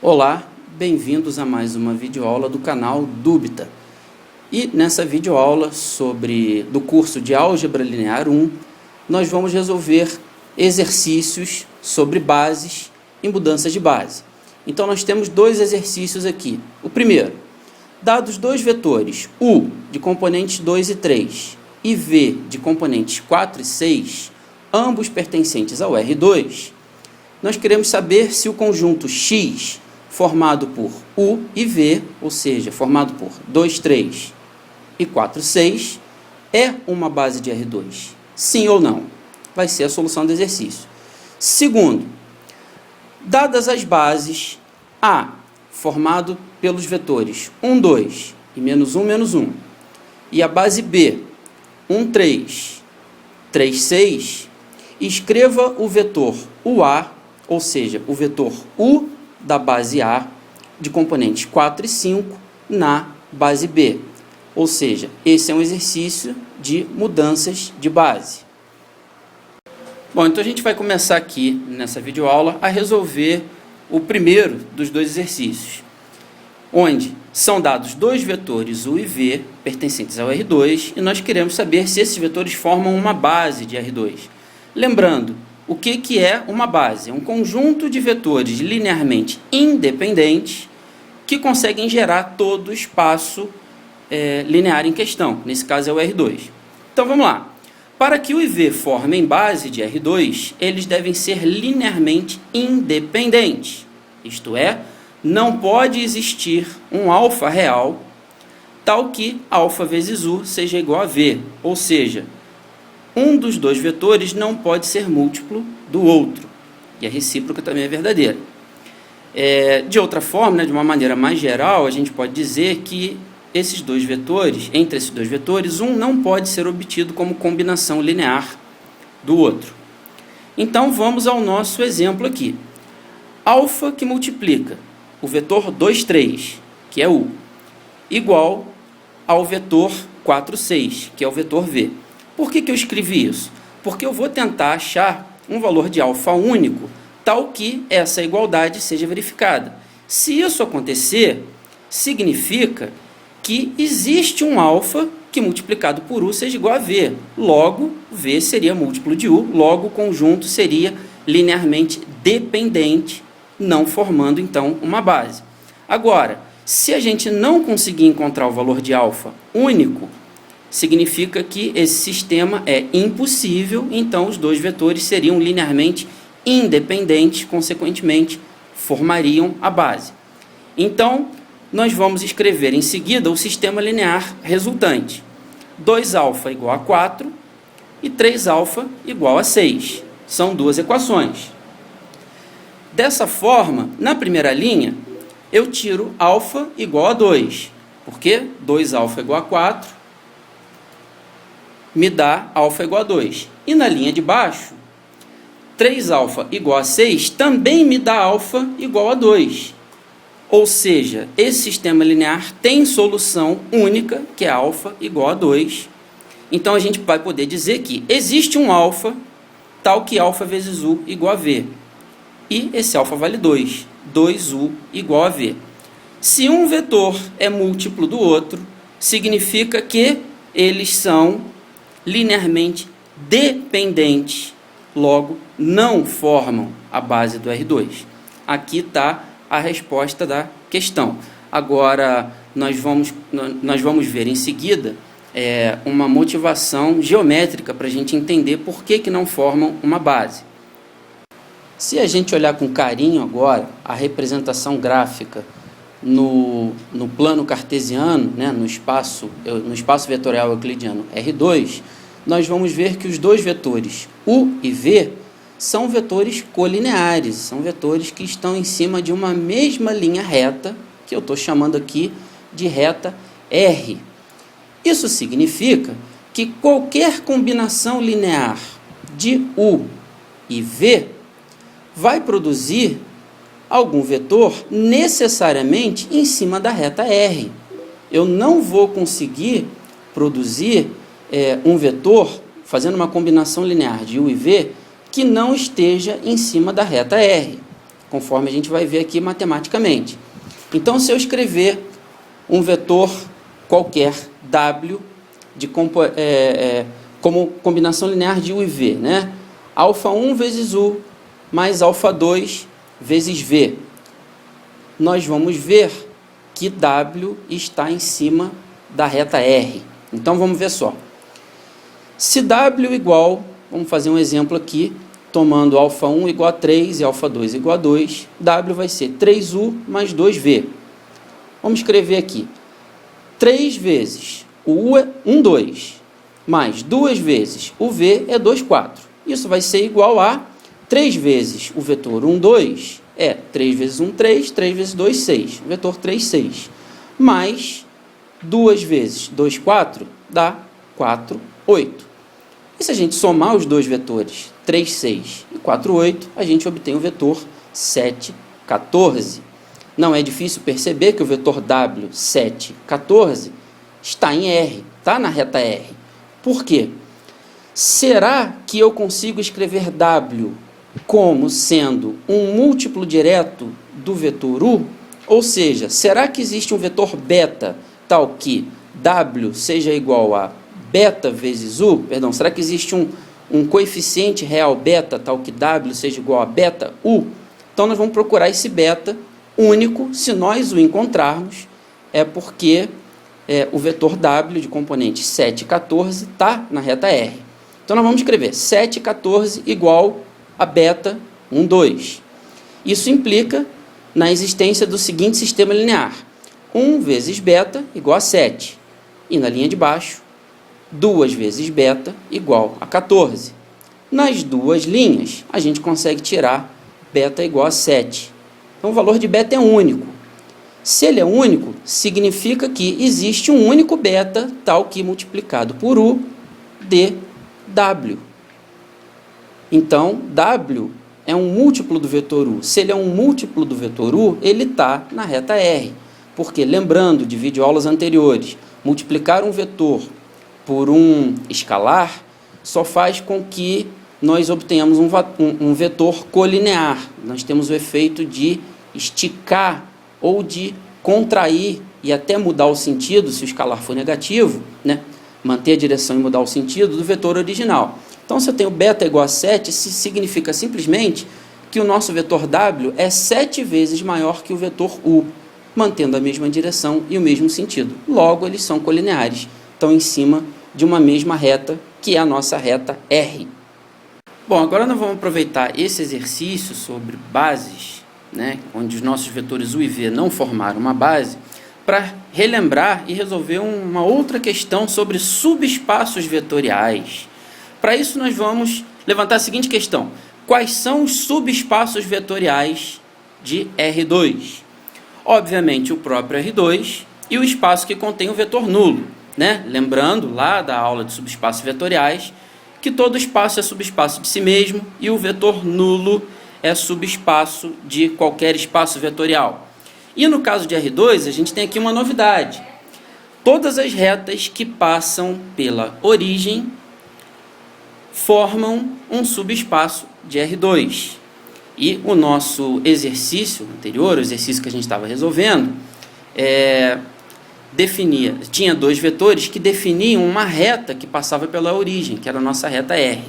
Olá, bem-vindos a mais uma videoaula do canal Dúbita. E nessa videoaula do curso de Álgebra Linear 1, nós vamos resolver exercícios sobre bases e mudanças de base. Então nós temos dois exercícios aqui. O primeiro, dados dois vetores U de componentes 2 e 3 e V de componentes 4 e 6, ambos pertencentes ao R2, nós queremos saber se o conjunto X formado por U e V, ou seja, formado por 2, 3 e 4, 6, é uma base de R2. Sim ou não? Vai ser a solução do exercício. Segundo, dadas as bases A, formado pelos vetores 1, 2 e menos 1, menos 1, e a base B, 1, 3, 3, 6, escreva o vetor UA, ou seja, o vetor U da base A de componentes 4 e 5 na base B. Ou seja, esse é um exercício de mudanças de base. Bom, então a gente vai começar aqui nessa videoaula a resolver o primeiro dos dois exercícios, onde são dados dois vetores U e V pertencentes ao R2 e nós queremos saber se esses vetores formam uma base de R2. Lembrando, o que é uma base? É um conjunto de vetores linearmente independentes que conseguem gerar todo o espaço linear em questão. Nesse caso é o R2. Então vamos lá. Para que U e V formem base de R2, eles devem ser linearmente independentes. Isto é, não pode existir um alfa real tal que alfa vezes U seja igual a V. Ou seja, um dos dois vetores não pode ser múltiplo do outro. E a recíproca também é verdadeira. De outra forma, de uma maneira mais geral, a gente pode dizer que entre esses dois vetores, um não pode ser obtido como combinação linear do outro. Então, vamos ao nosso exemplo aqui. Alfa que multiplica o vetor 2, 3, que é U, igual ao vetor 4, 6, que é o vetor V. Por que eu escrevi isso? Porque eu vou tentar achar um valor de alfa único, tal que essa igualdade seja verificada. Se isso acontecer, significa que existe um alfa que multiplicado por U seja igual a V. Logo, V seria múltiplo de U, logo o conjunto seria linearmente dependente, não formando então uma base. Agora, se a gente não conseguir encontrar o valor de alfa único, significa que esse sistema é impossível, então os dois vetores seriam linearmente independentes, consequentemente, formariam a base. Então, nós vamos escrever em seguida o sistema linear resultante. 2α igual a 4 e 3α igual a 6. São duas equações. Dessa forma, na primeira linha, eu tiro α igual a 2, porque 2α igual a 4 me dá α igual a 2. E na linha de baixo, 3α igual a 6 também me dá α igual a 2. Ou seja, esse sistema linear tem solução única, que é α igual a 2. Então, a gente vai poder dizer que existe um α, tal que α vezes U igual a V. E esse α vale 2. 2U igual a V. Se um vetor é múltiplo do outro, significa que eles são linearmente dependentes, logo não formam a base do R2. Aqui está a resposta da questão. Agora, nós vamos ver em seguida uma motivação geométrica para a gente entender por que não formam uma base. Se a gente olhar com carinho agora a representação gráfica no plano cartesiano, no espaço vetorial euclidiano R2, nós vamos ver que os dois vetores U e V são vetores colineares, são vetores que estão em cima de uma mesma linha reta, que eu estou chamando aqui de reta R. Isso significa que qualquer combinação linear de U e V vai produzir algum vetor necessariamente em cima da reta R. Eu não vou conseguir produzir um vetor fazendo uma combinação linear de U e V que não esteja em cima da reta R. conforme a gente vai ver aqui matematicamente. Então, se eu escrever um vetor qualquer, W, como combinação linear de U e V, né? Alfa1 vezes U mais alfa2 vezes V. Nós vamos ver que W está em cima da reta R. Então, vamos ver só. Se W igual, vamos fazer um exemplo aqui, tomando alfa1 igual a 3 e alfa2 igual a 2, W vai ser 3U mais 2V. Vamos escrever aqui. 3 vezes o U é 1, 2, mais 2 vezes o V é 2, 4. Isso vai ser igual a 3 vezes o vetor 1, 2, é 3 vezes 1, 3, 3 vezes 2, 6. O vetor 3, 6. Mais 2 vezes 2, 4, dá 4, 8. E se a gente somar os dois vetores, 3, 6 e 4, 8, a gente obtém o vetor 7, 14. Não é difícil perceber que o vetor W, 7, 14, está em R, está na reta R. Por quê? Será que eu consigo escrever W como sendo um múltiplo direto do vetor U? Ou seja, será que existe um vetor beta tal que W seja igual a beta vezes U? Perdão, será que existe um coeficiente real beta tal que W seja igual a beta U? Então, nós vamos procurar esse beta único. Se nós o encontrarmos, é porque o vetor W de componente 7, 14 está na reta R. Então, nós vamos escrever 7, 14 igual a beta 1, 2. Isso implica na existência do seguinte sistema linear. 1 vezes beta igual a 7. E na linha de baixo, 2 vezes beta igual a 14. Nas duas linhas, a gente consegue tirar beta igual a 7. Então, o valor de beta é único. Se ele é único, significa que existe um único beta, tal que multiplicado por U, dê W. Então, W é um múltiplo do vetor U. Se ele é um múltiplo do vetor U, ele está na reta R. Porque, lembrando de videoaulas anteriores, multiplicar um vetor por um escalar só faz com que nós obtenhamos um vetor colinear. Nós temos o efeito de esticar ou de contrair e até mudar o sentido, se o escalar for negativo, né? Manter a direção e mudar o sentido do vetor original. Então, se eu tenho beta igual a 7, isso significa simplesmente que o nosso vetor W é 7 vezes maior que o vetor U, mantendo a mesma direção e o mesmo sentido. Logo, eles são colineares, estão em cima de uma mesma reta, que é a nossa reta R. Bom, agora nós vamos aproveitar esse exercício sobre bases, né, onde os nossos vetores U e V não formaram uma base, para relembrar e resolver uma outra questão sobre subespaços vetoriais. Para isso, nós vamos levantar a seguinte questão: quais são os subespaços vetoriais de R2? Obviamente, o próprio R2 e o espaço que contém o vetor nulo, né? Lembrando lá da aula de subespaços vetoriais que todo espaço é subespaço de si mesmo e o vetor nulo é subespaço de qualquer espaço vetorial. E no caso de R2, a gente tem aqui uma novidade. Todas as retas que passam pela origem formam um subespaço de R2. E o nosso exercício anterior, o exercício que a gente estava resolvendo, tinha dois vetores que definiam uma reta que passava pela origem, que era a nossa reta R.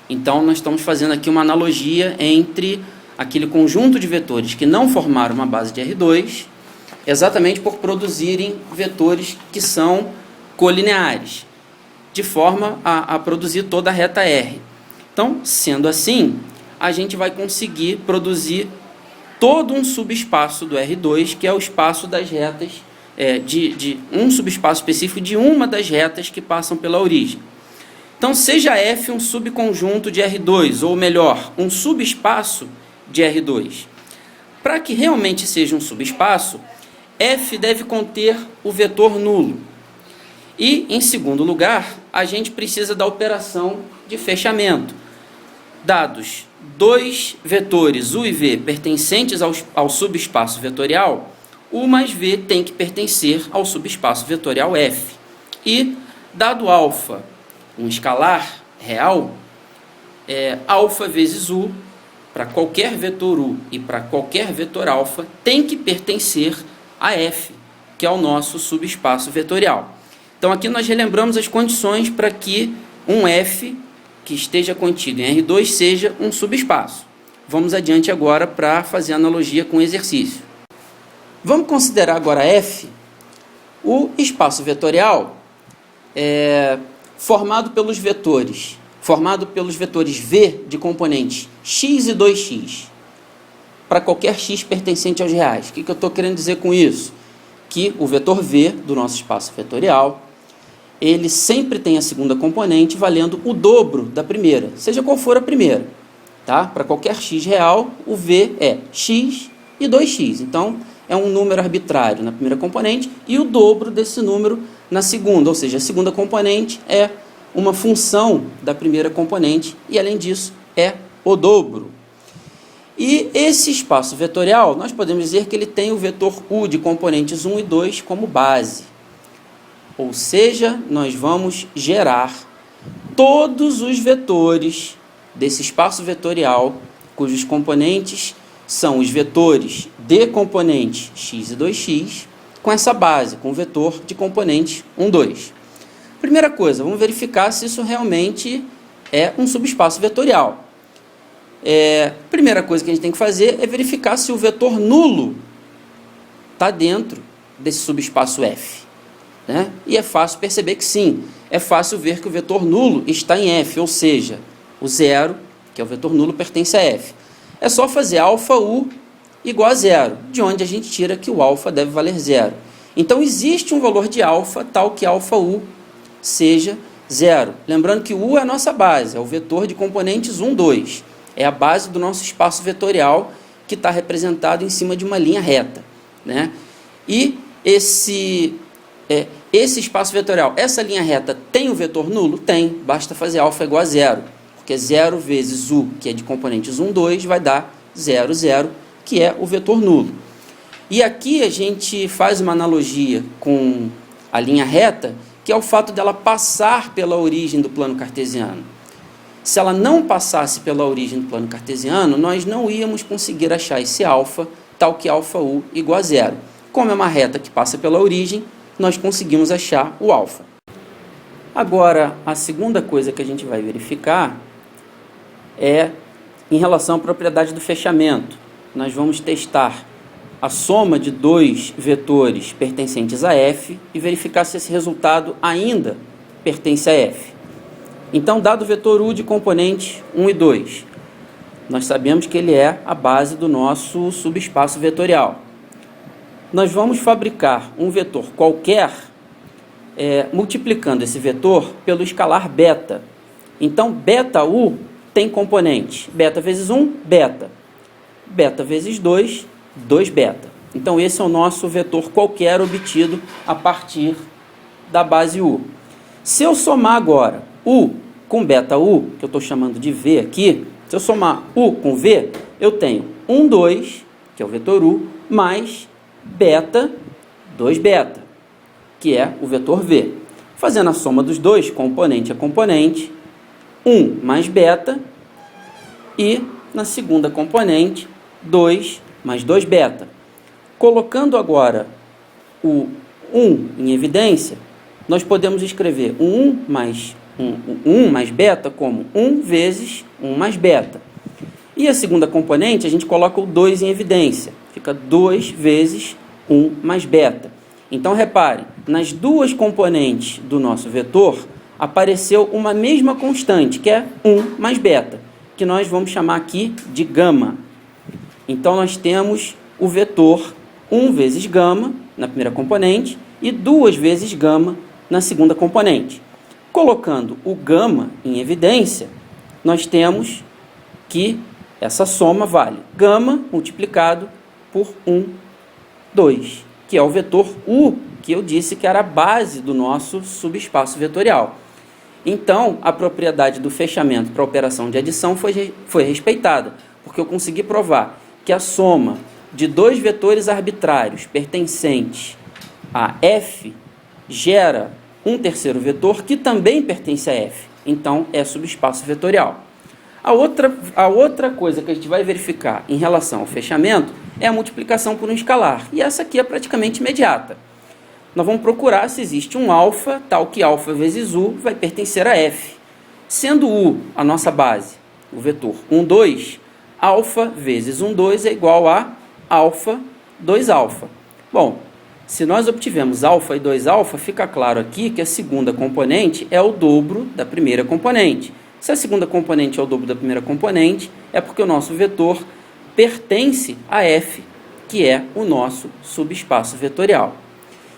Então, nós estamos fazendo aqui uma analogia entre aquele conjunto de vetores que não formaram uma base de R2, exatamente por produzirem vetores que são colineares, de forma a produzir toda a reta R. Então, sendo assim, a gente vai conseguir produzir todo um subespaço do R2, que é o espaço das retas, de um subespaço específico de uma das retas que passam pela origem. Então, seja F um subconjunto de R2, ou melhor, um subespaço de R2. Para que realmente seja um subespaço, F deve conter o vetor nulo. E, em segundo lugar, a gente precisa da operação de fechamento. Dados dois vetores U e V pertencentes ao subespaço vetorial, U mais V tem que pertencer ao subespaço vetorial F. E, dado alfa, um escalar real, alfa vezes U para qualquer vetor U e para qualquer vetor alfa, tem que pertencer a F, que é o nosso subespaço vetorial. Então aqui nós relembramos as condições para que um F que esteja contido em R2 seja um subespaço. Vamos adiante agora para fazer analogia com o exercício. Vamos considerar agora F o espaço vetorial formado pelos vetores V de componentes x e 2x, para qualquer x pertencente aos reais. O que eu estou querendo dizer com isso? Que o vetor V do nosso espaço vetorial, ele sempre tem a segunda componente valendo o dobro da primeira, seja qual for a primeira. Tá? Para qualquer x real, o V é x e 2x. Então, é um número arbitrário na primeira componente e o dobro desse número na segunda, ou seja, a segunda componente é uma função da primeira componente e, além disso, é o dobro. E esse espaço vetorial, nós podemos dizer que ele tem o vetor U de componentes 1 e 2 como base. Ou seja, nós vamos gerar todos os vetores desse espaço vetorial, cujos componentes são os vetores de componentes x e 2x, com essa base, com o vetor de componentes 1, 2. Primeira coisa, vamos verificar se isso realmente é um subespaço vetorial. Primeira coisa que a gente tem que fazer é verificar se o vetor nulo está dentro desse subespaço F. Né? E é fácil perceber que sim, é fácil ver que o vetor nulo está em F, ou seja, o zero, que é o vetor nulo, pertence a F. É só fazer alfa U igual a zero, de onde a gente tira que o alfa deve valer zero. Então, existe um valor de alfa tal que alfa U seja zero. Lembrando que U é a nossa base, é o vetor de componentes 1, 2. É a base do nosso espaço vetorial que está representado em cima de uma linha reta. Né? E esse espaço vetorial, essa linha reta tem o vetor nulo? Tem, basta fazer alfa igual a zero. Porque 0 vezes U, que é de componentes 1, 2, vai dar 0, 0, que é o vetor nulo. E aqui a gente faz uma analogia com a linha reta, que é o fato dela passar pela origem do plano cartesiano. Se ela não passasse pela origem do plano cartesiano, nós não íamos conseguir achar esse alfa, tal que alfa U igual a zero. Como é uma reta que passa pela origem, nós conseguimos achar o alfa. Agora, a segunda coisa que a gente vai verificar é em relação à propriedade do fechamento. Nós vamos testar a soma de dois vetores pertencentes a F e verificar se esse resultado ainda pertence a F. Então, dado o vetor U de componentes 1 e 2, nós sabemos que ele é a base do nosso subespaço vetorial. Nós vamos fabricar um vetor qualquer multiplicando esse vetor pelo escalar beta. Então, beta U tem componente beta vezes 1, beta. Beta vezes 2, 2 beta. Então, esse é o nosso vetor qualquer obtido a partir da base U. Se eu somar agora U com beta U, que eu estou chamando de V aqui, se eu somar U com V, eu tenho 1, 2, que é o vetor U, mais beta, 2 beta, que é o vetor V. Fazendo a soma dos dois, componente a componente, 1 mais beta, e na segunda componente, 2 mais 2 beta. Colocando agora o 1 em evidência, nós podemos escrever o 1 mais beta como 1 vezes 1 mais beta. E a segunda componente, a gente coloca o 2 em evidência. Fica 2 vezes 1 mais beta. Então, reparem, nas duas componentes do nosso vetor, apareceu uma mesma constante, que é 1 mais beta, que nós vamos chamar aqui de gama. Então, nós temos o vetor 1 vezes gama na primeira componente e 2 vezes gama na segunda componente. Colocando o gama em evidência, nós temos que essa soma vale gama multiplicado por 1, 2, que é o vetor U, que eu disse que era a base do nosso subespaço vetorial. Então, a propriedade do fechamento para a operação de adição foi respeitada, porque eu consegui provar que a soma de dois vetores arbitrários pertencentes a F gera um terceiro vetor que também pertence a F. Então, é subespaço vetorial. A outra coisa que a gente vai verificar em relação ao fechamento é a multiplicação por um escalar. E essa aqui é praticamente imediata. Nós vamos procurar se existe um alfa, tal que alfa vezes u vai pertencer a f. Sendo u a nossa base, o vetor 1, 2, alfa vezes 1, 2 é igual a alfa, 2 alfa. Bom, se nós obtivemos alfa e 2 alfa, fica claro aqui que a segunda componente é o dobro da primeira componente. Se a segunda componente é o dobro da primeira componente, é porque o nosso vetor pertence a f, que é o nosso subespaço vetorial.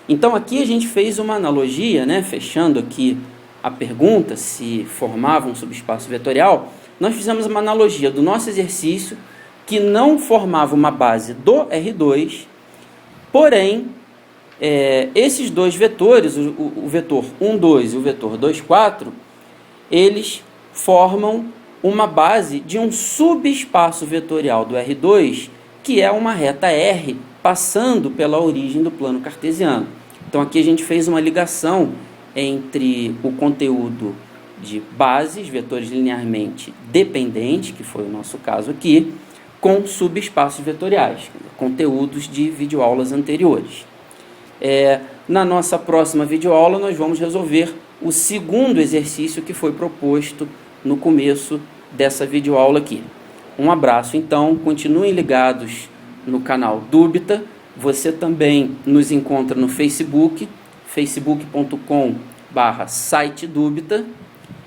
Então aqui a gente fez uma analogia, né, fechando aqui a pergunta se formava um subespaço vetorial, nós fizemos uma analogia do nosso exercício que não formava uma base do R2, porém, esses dois vetores, o vetor 1, 2 e o vetor 2, 4, eles formam uma base de um subespaço vetorial do R2, que é uma reta R passando pela origem do plano cartesiano. Então aqui a gente fez uma ligação entre o conteúdo de bases, vetores linearmente dependentes, que foi o nosso caso aqui, com subespaços vetoriais, conteúdos de videoaulas anteriores. Na nossa próxima videoaula nós vamos resolver o segundo exercício que foi proposto no começo dessa videoaula aqui. Um abraço então, continuem ligados no canal Dúbita. Você também nos encontra no Facebook, facebook.com/sitedubita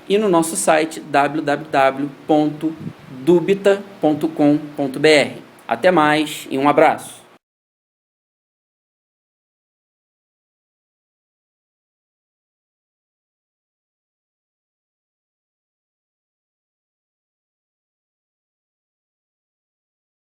e no nosso site www.dubita.com.br. Até mais e um abraço!